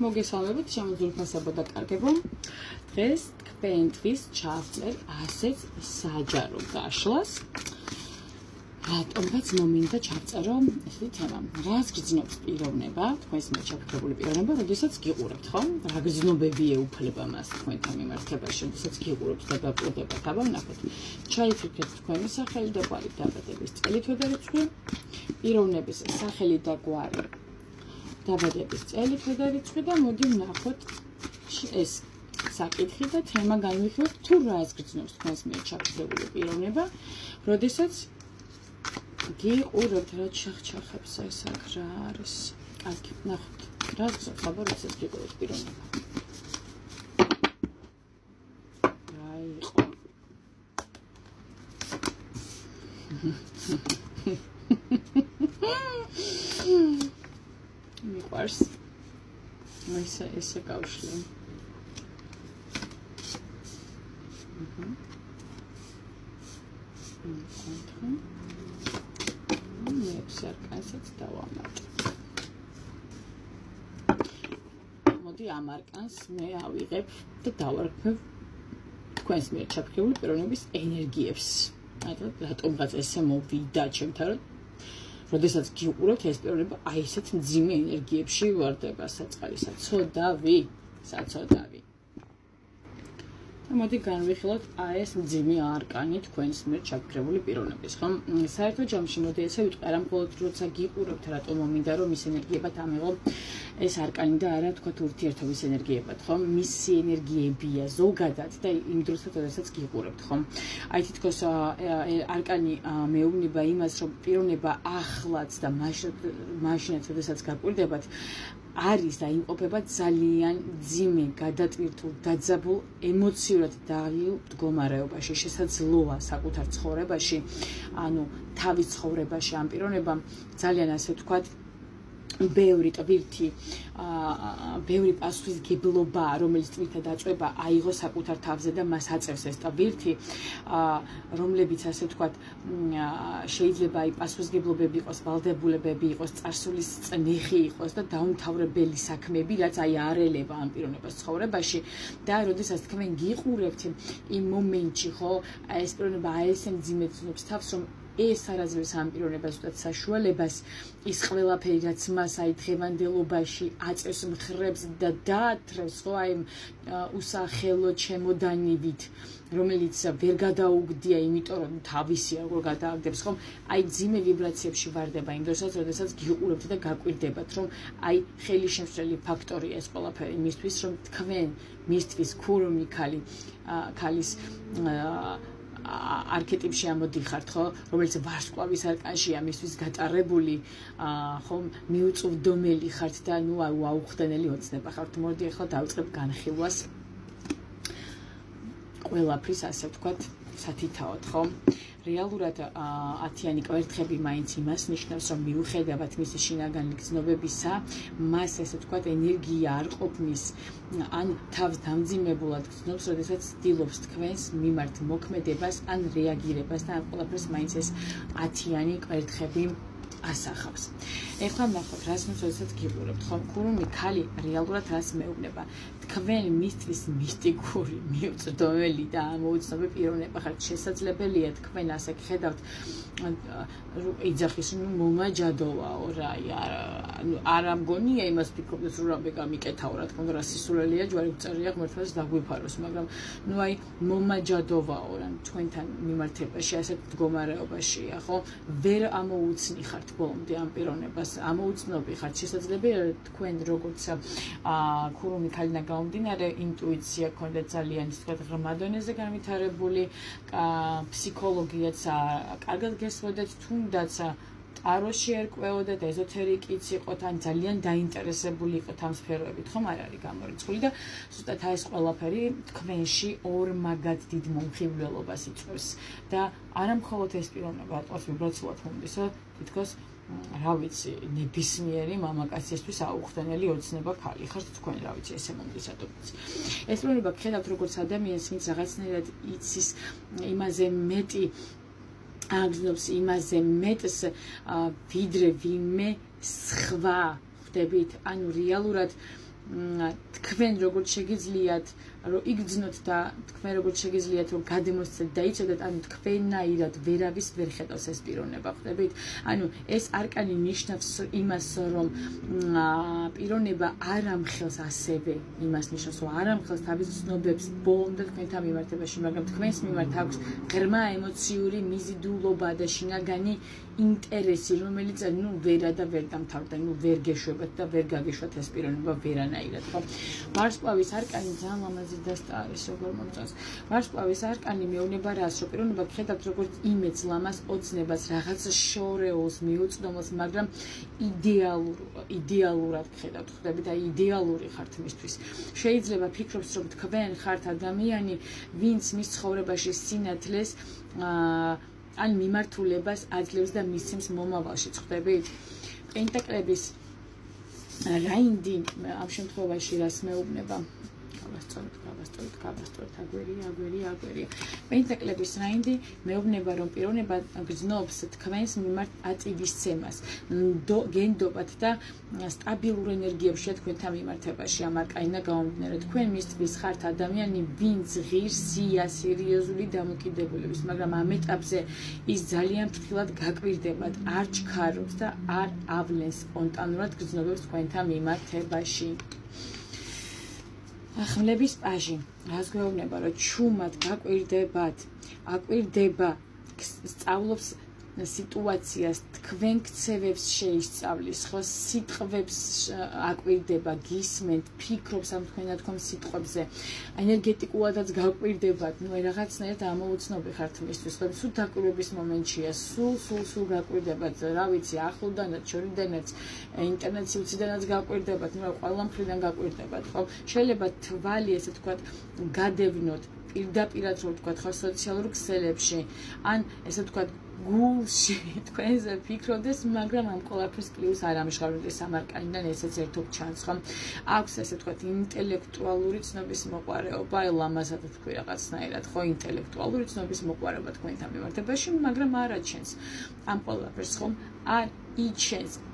მოგესალმებით, შემოძულფასებო და კარგებო. დღეს თქვენთვის ჩავწერ ასეთ საჯარო გაშლას. რატომღაც მომინდა ჩავწერო ესეთი თემა. რას გრძნობს პიროვნება, თქვენს მიერ ჩაფიქრებული პიროვნება, როდესაც გიყურებთ, ხო? რა გრძნობები ეუფლება მას თქვენთან მიმართებაში, როდესაც გიყურებთ და გაკვირდებათ. აბა ვნახოთ. ჩაიფიქრეთ თქვენი სახელი და გვარი დაბადების წელით ვედარიცხვი, პიროვნების სახელი და გვარი დაბადების წელით ვედარიცხვი და მოდი ვნახოთ ეს საკითხი და თემა განვიხილოთ თუ რას გრძნობს თქვენს მიერ ჩაფიქრებული პიროვნება, როდესაც გიყურებთ რა ჩახჩახებს ეს აქ რა არის. კარგი, ნახოთ. რას გრძნობს აბა როდესაც გიყურებთ პიროვნება. რა იყო? მიყვარს. ესე გავშლი. არკანსაც დავამატ. მოდი ამ არკანს მე ავიღებ და დავარქმევ თქვენს მიერ ჩაფიქრებული პიროვნების ენერგიებს. რატომღაც ესე მოვიდა ჩემთან, როდესაც გიყურებთ ეს პიროვნება აი ესეთ მძიმე ენერგიებში ვარდება საწყალისა. საწოდავი. მოდი განვიხილოთ აი ეს მძიმე არკანი თქვენს მიერ ჩაფიქრებული პიროვნების, ხო? საერთო ჯამში მოდი ესე ვიტყვი, არა მხოლოდ როცა გიყურებთ, რატომ მომინდა რომ მის ენერგიებად ამიღო ეს არკანი და არა თქვათ ურთიერთობის ენერგიებად, ხო? მისი ენერგიებია ზოგადად და იმ დროსაც, როდესაც გიყურებთ, ხო? აი თითქოს არკანი მეუბნება იმას, რომ პიროვნება ახლაც და მაშინაც, როდესაც გაკვირდებათ, არის და იმყოფება ძალიან ძიმე, გადატვირთულ, დაძაბულ, ემოციურად დაღლილ მდგომარეობაში, შესაძლოა საკუთარ ცხოვრებაში, ანუ თავის ცხოვრებაში ამ პიროვნებამ ძალიან ასე ვთქვათ, ბევრი ტვირთი, ბევრი პასუხისმგებლობა, რომელიც ტვირთად აწვება, აიღო საკუთარ თავზე და მას აწევს ეს ტვირთი, რომლებიც ასე ვთქვათ, შეიძლება აი პასუხისმგებლობები იყოს, ვალდებულებები იყოს, წარსულის წნეხი იყოს და დაუმთავრებელი საქმეები, რაც აი არ ელევა ამ პიროვნებას ცხოვრებაში და როდესაც თქვენ გიყურებთ იმ მომენტში, ხო, ეს პიროვნება აი ესე მძიმედ გრძნობს თავს, რომ ეს არაძლევს ამ პიროვნებას უდათ საშუალებას ის ყველაფერი რაც მას აი დღევანდელობაში აწევს მხრებს და დაათრევს ხო აი უსახელო ჩემოდანივით რომელიც ვერ გადაუგდია იმიტომ რომ თავისი როგორ გადააგდებს ხო აი ძიმე ვიბრაციებში ვარდება იმ დროსაც როდესაც გიყურებთ და გაკვირდებათ რომ აი ხელი შემსვლელი ფაქტორია ეს ყველაფერი მისთვის რომ თქვენ მისთვის ქურუმი ქალის არქეტიპში ამოდიხართ, ხო, რომელიც ვარსკვლავის არკანშია მისთვის გატარებული, ხო, მიუწვდომელი ხართ და ნუ აუხდენელი ოცნება ხართ. მოდი ახლა დავიწყებ განხილვას. ყველაფრის ასე ვთქვათ, სათითაოდ, ხო? რეალურად 10-იანი კვერთხები მაინც იმას ნიშნავს, რომ მიუხედავად მისი შინაგანი გრძნობებისა, მას ესე ვთქვათ, ენერგია არ ყოფნის, ან თავს დამძიმებულად გრძნობს, როდესაც ცდილობს თქვენს მიმართ მოქმედებას, ან რეაგირებას და ამ ყველაფერს მაინც ეს 10-იანი კვერთხები ასახავს. ეხლა ვნახოთ, რას როდესაც გიყურებთ, ხო? ქურუმი ქალი რეალურად რას მეუბნება? თქვენ მისთვის მისტიკური, მიუწვდომელი და ამოუცნობი პიროვნება ხართ. შესაძლებელია თქვენ ასე გხედავთ იძახის მომაჯადოვაო რა, არ ამგონია იმას ფიქრობდეს რომ რამე გამიკეთაო, რა თქმა უნდა, რა სისულელეა ჯვარი გწერია ღმერთს დაგვიფაროს, მაგრამ ნუ აი მომაჯადოვაო რა თქვენთან მიმართებაში, ასეთ მდგომარეობაშია, ხო? ვერ ამოუცნი ხართ ბოლომდე ამ პიროვნებას, ამოუცნობი ხართ. შესაძლებელია თქვენ როგორც ქურუმი ქალინა გამომდინარე ინტუიცია გქონდეთ ძალიან ისეთ ღრმა დონეზე განვითარებული, ფსიქოლოგიაც კარგად გესწოდეთ, თუნდაც ტაროში ერკვეოდეთ, ეზოთერიკიც იყოთ, ან ძალიან დაინტერესებული იყოთ ამ სფეროებით, ხომ არ არის გამორიცხული და ზუსტად ეს ყველაფერი თქვენში ორმაგად დიდ მომხიბვლელობას იწვევს და არა მხოლოდ ეს პიროვნება ატყობს ვიბრაციულად მომდისო, თითქოს რა ვიცი, ნებისმიერი მამაკაცისთვის აუხდენელი ოცნება ქალი ხართ თქვენ, რა ვიცი, ესე მომდისადობთ. ეს პიროვნება გხედავთ როგორც ადამიანს, ვინც რაღაცნაირად იცის იმაზე მეტი აგზნობს იმაზე მეტს ვიდრე ვინმე სხვა ხდებით, ანუ რეალურად თქვენ როგორც შეგიძლიათ რომ იგრძნოთ და თქვენ როგორც შეგიძლიათ რომ გადემოსცეთ და იცოდეთ, ანუ თქვენნაირად ვერავის ვერ ხედავს ეს პიროვნება, ხვდებით? ანუ ეს არკანი ნიშნავს იმას, რომ პიროვნება არ ამხელს ასევე იმას ნიშნავს, რომ არ ამხელს თავის ცნობებს ბოლომდე თქვენთან მიმართებაში, მაგრამ თქვენს მიმართ აქვს ღრმა ემოციური მიზიდულობა და შინაგანი ინტერესი, რომელიც ვერა და ვერ დამთავრდა, ვერ გეშვებათ და ვერ გაგეშვათ ეს პიროვნება ვერანაირად, ხო? ვარსკვლავის არკანი ძალიან ლამაზი დასტა არის, როგორ მომწონს. ვარსკვლავის არკანი მეუბნება რას, რომ პიროვნება გხედავთ როგორც იმედს, ლამას, ოცნებას, რაღაც შორეულს, მიუწვდომელს, მაგრამ იდეალურად გხედავთ, ხვდებით? აი იდეალური ხართ მისთვის. შეიძლება ფიქრობს, რომ თქვენ ხართ ადამიანი, ვინც მის ცხოვრებაში სინათლეს ან მიმართულებას აძლევს და მისცემს მომავალში, ხვდებით? პენტაკლების რაინდი ამ შემთხვევაში რას მეუბნება? გავასწორეთ, აგვერია. პენტაკლების რაინდი მეუბნება, რომ პიროვნება გრძნობს თქვენს მიმართ აწიგისცემას, გენდობათ და სტაბილურ ენერგიებში თქვენთან მიმართებაში ამ არკანიდან გამომდინარე. თქვენ მისთვის ხართ ადამიანი, ვინც ღირსია სერიოზული დამოკიდებულების, მაგრამ ამ ეტაპზე ის ძალიან ფრთხილად გაკვირდებათ, არ ჩქარობს და არ ავლენს სპონტანურად გრძნობებს თქვენთან მიმართებაში. ხმლების პაჟი რას გვეუბნება, რომ ჩუმად აკვირდება, სწავლობს სიტუაციას, თქვენ ქცევებს შეისწავლის, ხო, სიტყვებს აკვირდება, გისმენთ, ფიქრობს ამ თქვენ სიტყვებზე, ენერგეტიკულადაც გაკვირდებათ, რაღაცნაირად ამოუცნობი ხართ მისთვის, ხო, სულ დაკვირვების მომენტშია, სულ გაკვირდებათ, რა ვიცი, ახლოდანაც, შორიდანაც, ინტერნეტსიუციდანაც გაკვირდებათ, ყველა მხრიდან გაკვირდებათ, ხო, შეიძლება თვალი, ესე ვთქვათ, გადევნოთ პირდაპირად, რო ვთქვათ, ხო, სოციალურ ქსელებში, ან ესე ვთქვათ, გულში თქვენზე ფიქრობდეს, მაგრამ ამ ყველაფერს პლუს არ ამჟღავნებდეს ამ არკანიდან, ესეც ერთობ ჩანს, ხო? აქვს ესე ვთქვათ, ინტელექტუალური ცნობის მოყვარეობა, ლამაზად თქვი რაღაცნაირად, ხო, ინტელექტუალური ცნობის მოყვარეობა თქვენთან მიმართებაში, მაგრამ არ აჩენს ამ ყველაფერს, ხო?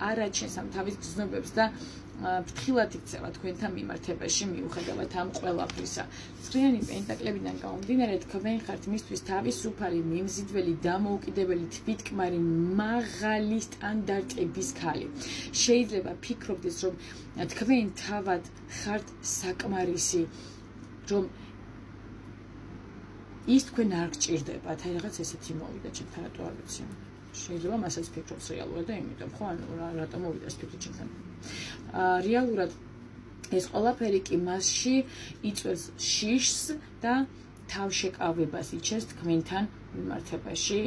არ აჩენს ამ თავის გრძნობებს და ფრთხილად იქცევა თქვენთან მიმართებაში მიუხედავად ამ ყველაფრისა. წრიანი პენტაკლებიდან გამომდინარე, თქვენ ხართ მისთვის თავისუფალი, მიმზიდველი, დამოუკიდებელი, თვითკმარი, მაღალი სტანდარტების ქალი. შეიძლება ფიქრობდეს, რომ თქვენ თავად ხართ საკმარისი, რომ ის თქვენ არ გჭირდებათ, აი რაღაც ესეთი მოვიდა ჩემთან, რატო არ ვიცი. შეიძლება მასაც ფიქრობს რეალურად და იმიტომ, ხო, ანუ რატომ მოვიდა ეს ფიქრი ჩემთან. რეალურად ეს ყველაფერი კი მასში იწვევს შიშს და თავშეკავებას იჩენს თქვენთან მიმართებაში,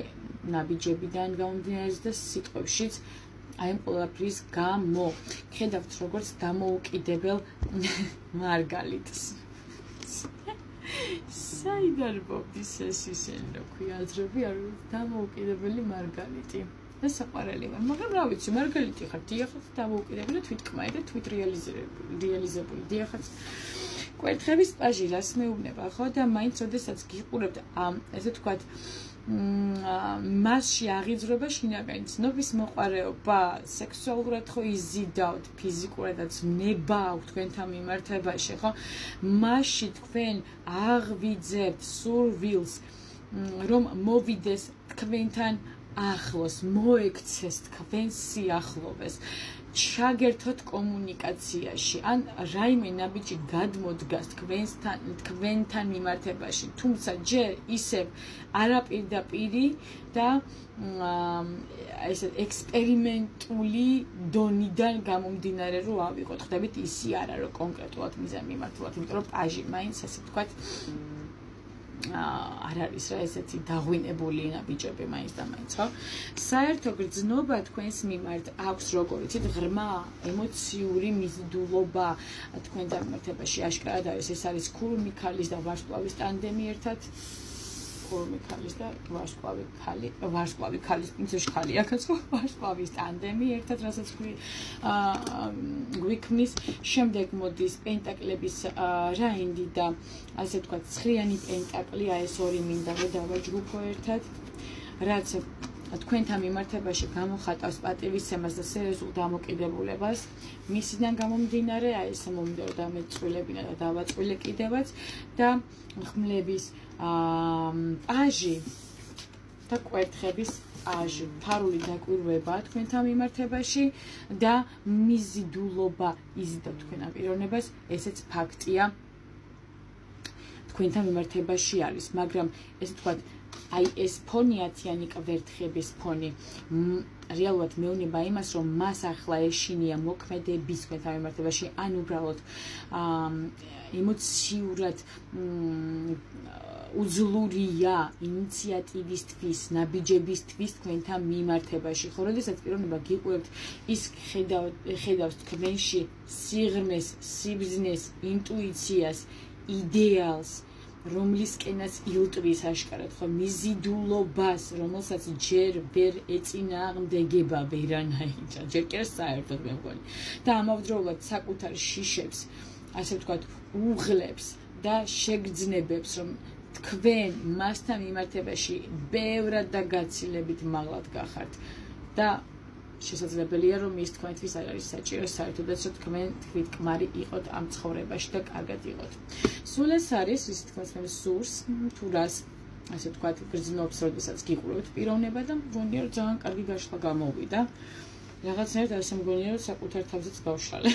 ნაბიჯებიდან გამომდინარე და სიტყვებშიც აი ამ ყველაფრის გამო. ხედავთ როგორც დამოუკიდებელ მარგალიტს. საიდან მოვდის ეს ისინი, რა ქვია, აზრები არ დამოუკიდებელი მარგალიტი. ეს საყვარელი ვარ, მაგრამ რა ვიცი, მარგალიტი ხარ, დიახაც დამოუკიდებელი, თვითკმარი და თვითრეალიზებული. დიახაც კვერთხების პაჟი რას მეუბნება, ხო, და მაინც როდესაც გიყურებთ ამ, ესე ვთქვათ, მასში აღიძვრება შინაგანი ცნობის მოყვარეობა, სექსუალურად ხო იზიდავთ, ფიზიკურადაც ნება აქვთ თქვენთან მიმართებაში, ხო? მასში თქვენ აღვიძებთ სურვილს, რომ მოვიდეს თქვენთან ახლოს, მოექცეს თქვენ სიახლოვეს, ჩაგერთოთ კომუნიკაციაში, ან რაიმე ნაბიჯი გადმოდგას თქვენთან მიმართებაში, თუმცა ჯერ ისევ არაპირდაპირი და ესე ექსპერიმენტული დონიდან გამომდინარე რომ ავიღოთ, ხდებით ისი არა რომ კონკრეტულად მიზან მიმართულად, იმიტომ რომ პაჟი მაინც ასე ვთქვათ არ არის რა ესეთი დაღვინებული ნაბიჯები მაინც და მაინც, ხო? საერთო გრძნობა თქვენს მიმართ აქვს, როგორ იცით, ღრმა ემოციური მიზიდულობა თქვენთან მიმართებაში აშკარად არის, ეს არის ქურუმი ქალის და ვარსკვლავის ტანდემი ერთად. ქურუმი ქალის და ვარსკვლავი ქალის პინცეში ხალი აქაც ხო? ვარსკვლავის ტანდემი ერთად, რასაც გვიქმნის. შემდეგ მოდის პენტაკლების რაინდი და ასე ვთქვათ, ცხრიანი პენტაკლი, ეს ორი მინდა რომ დავაჯგუფო ერთად, რაც თქვენთან მიმართებაში გამოხატავს პატივისცემას და სერიოზულ დამოკიდებულებას. მისიდან გამომდინარე, აი ეს მომდეო დამეწვილებინა და დავაწვილე კიდევაც და ხმლების პაჟი და კვერთხების პაჟი, ფარული დაკვირვება თქვენთან მიმართებაში და მიზიდულობა იზიდავ თქვენ პიროვნებას, ესეც ფაქტია. თქვენთან მიმართებაში არის, მაგრამ ესე ვთქვათ, აი ეს ფონი ათიანი კვერთხების ფონი რეალურად მეუნება იმას, რომ მას ახლა ეშინია მოქმედების თქვენთან მიმართებაში, ან უბრალოდ ემოციურად უძლურია ინიციატივისთვის, ნაბიჯებისთვის თქვენთან მიმართებაში. ხო, როდესაც პიროვნება გიყურებთ, ის ხედავს თქვენში სიღრმეს, სიბრძნეს, ინტუიციას, იდეალს, რომლისკენაც ილტვის აშკარად, ხო, მიზიდულობას, რომელსაც ჯერ ვერ ეწინააღმდეგება ვერანაირად, ჯერ კი არა საერთოდ მე მგონი. და ამავდროულად საკუთარ შიშებს, ასე ვთქვათ, უღლებს და შეგრძნებებს, რომ თქვენ მასთან მიმართებაში ბევრად და გაცილებით მაღლად გახართ და შესაძლებელია, რომ ის თქვენთვის არ არის საჭირო საერთოდაც, რომ თქვენ თვითკმარი იყოთ ამ ცხოვრებაში და კარგად იყოთ. სულ ეს არის, ისე თქვათ, მე სურს, თუ რას, ასე ვთქვათ, გრძნობს, როდესაც გიყურებთ პიროვნება და მგონია, რომ ძალიან კარგი გაშლა გამოვიდა. რაღაცნაირად ასე მგონია, რომ საკუთარ თავზეც გავშალე.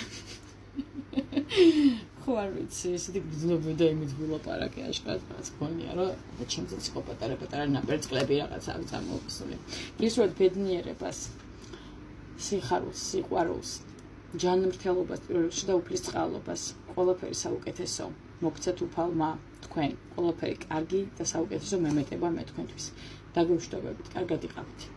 ხო, არ ვიცი, ესეთი გრძნობები და იმით ვილაპარაკე, აშკარად რაღაც მგონია, რომ ჩემზეც იყო პატარა-პატარა ნაპერწკლები რაღაცა აქვს ამოვსული. გისურვებთ ბედნიერებას. სიხარულს, სიყვარულს, ჯანმრთელობას, პირველ რიგში და უფლისწყალობას, ყველაფერი საუკეთესო, მოგცეთ უფალმა თქვენ, ყველაფერი კარგი და საუკეთესო მემეტება მე თქვენთვის. დაგვიმშვიდობებით, კარგად იყავით.